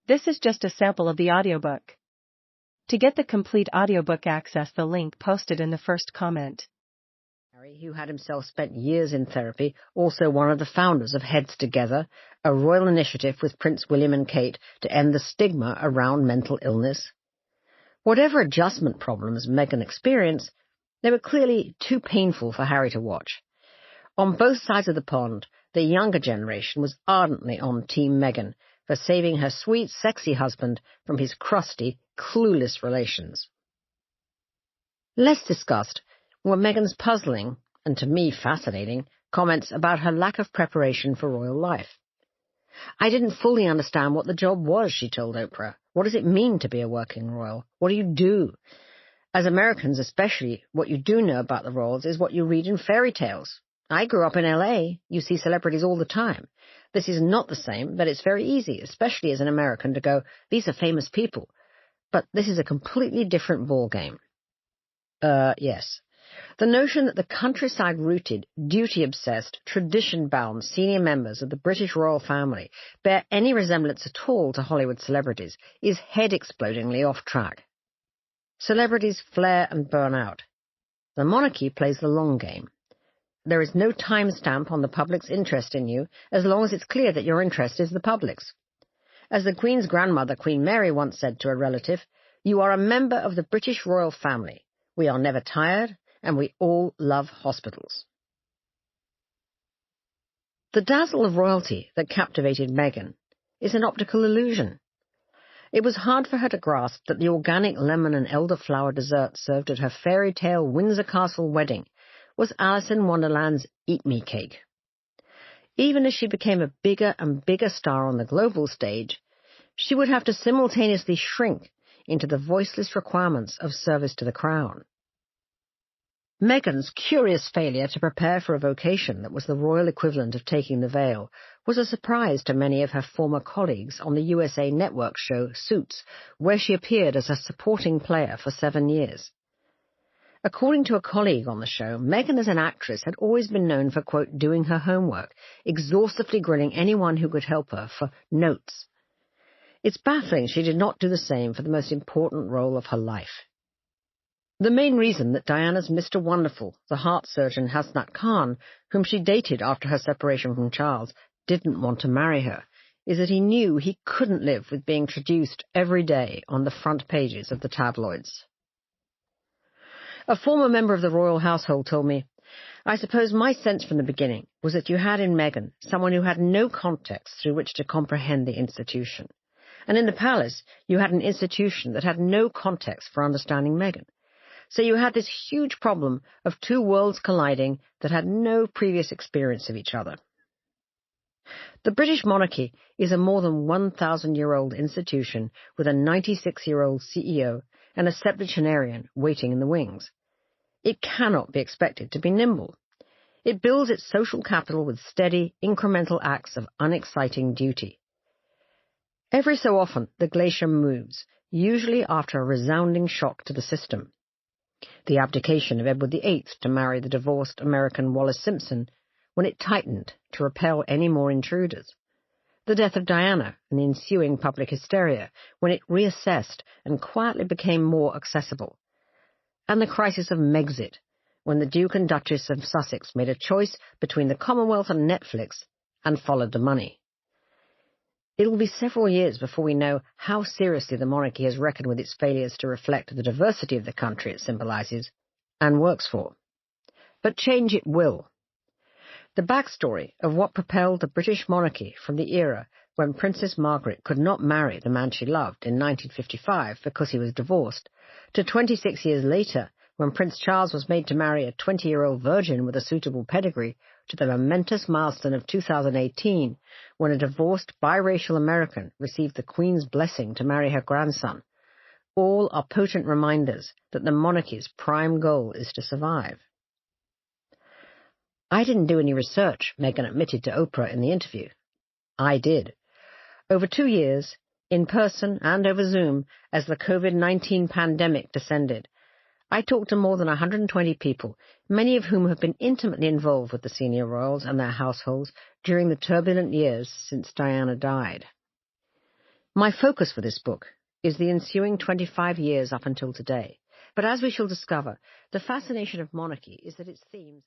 This is just a sample of the audiobook. To get the complete audiobook, access the link posted in the first comment. Harry, who had himself spent years in therapy, also one of the founders of Heads Together, a royal initiative with Prince William and Kate to end the stigma around mental illness. Whatever adjustment problems Meghan experienced, they were clearly too painful for Harry to watch. On both sides of the pond, the younger generation was ardently on Team Meghan for saving her sweet, sexy husband from his crusty, clueless relations. Less discussed were Meghan's puzzling, and to me fascinating, comments about her lack of preparation for royal life. "I didn't fully understand what the job was," she told Oprah. "What does it mean to be a working royal? What do you do? As Americans especially, what you do know about the royals is what you read in fairy tales. I grew up in LA. You see celebrities all the time. This is not the same, but it's very easy, especially as an American, to go, these are famous people. But this is a completely different ballgame." Yes. The notion that the countryside-rooted, duty-obsessed, tradition-bound senior members of the British royal family bear any resemblance at all to Hollywood celebrities is head-explodingly off track. Celebrities flare and burn out. The monarchy plays the long game. There is no timestamp on the public's interest in you as long as it's clear that your interest is the public's. As the Queen's grandmother, Queen Mary, once said to a relative, "You are a member of the British royal family. We are never tired, and we all love hospitals." The dazzle of royalty that captivated Meghan is an optical illusion. It was hard for her to grasp that the organic lemon and elderflower dessert served at her fairy tale Windsor Castle wedding was Alice in Wonderland's Eat Me cake. Even as she became a bigger and bigger star on the global stage, she would have to simultaneously shrink into the voiceless requirements of service to the crown. Meghan's curious failure to prepare for a vocation that was the royal equivalent of taking the veil was a surprise to many of her former colleagues on the USA Network show Suits, where she appeared as a supporting player for 7 years. According to a colleague on the show, Meghan as an actress had always been known for, quote, doing her homework, exhaustively grilling anyone who could help her for notes. It's baffling she did not do the same for the most important role of her life. The main reason that Diana's Mr. Wonderful, the heart surgeon Hasnat Khan, whom she dated after her separation from Charles, didn't want to marry her, is that he knew he couldn't live with being traduced every day on the front pages of the tabloids. A former member of the royal household told me, "I suppose my sense from the beginning was that you had in Meghan someone who had no context through which to comprehend the institution. And in the palace, you had an institution that had no context for understanding Meghan. So you had this huge problem of two worlds colliding that had no previous experience of each other." The British monarchy is a more than 1,000-year-old institution with a 96-year-old CEO and a septuagenarian waiting in the wings. It cannot be expected to be nimble. It builds its social capital with steady, incremental acts of unexciting duty. Every so often, the glacier moves, usually after a resounding shock to the system. The abdication of Edward VIII to marry the divorced American Wallis Simpson, when it tightened to repel any more intruders. The death of Diana and the ensuing public hysteria, when it reassessed and quietly became more accessible. And the crisis of Megxit, when the Duke and Duchess of Sussex made a choice between the Commonwealth and Netflix and followed the money. It will be several years before we know how seriously the monarchy has reckoned with its failures to reflect the diversity of the country it symbolizes and works for. But change it will. The backstory of what propelled the British monarchy from the era when Princess Margaret could not marry the man she loved in 1955 because he was divorced, to 26 years later when Prince Charles was made to marry a 20-year-old virgin with a suitable pedigree, to the momentous milestone of 2018 when a divorced biracial American received the Queen's blessing to marry her grandson. All are potent reminders that the monarchy's prime goal is to survive. "I didn't do any research," Meghan admitted to Oprah in the interview. I did. Over 2 years, in person and over Zoom, as the COVID-19 pandemic descended, I talked to more than 120 people, many of whom have been intimately involved with the senior royals and their households during the turbulent years since Diana died. My focus for this book is the ensuing 25 years up until today, but as we shall discover, the fascination of monarchy is that its themes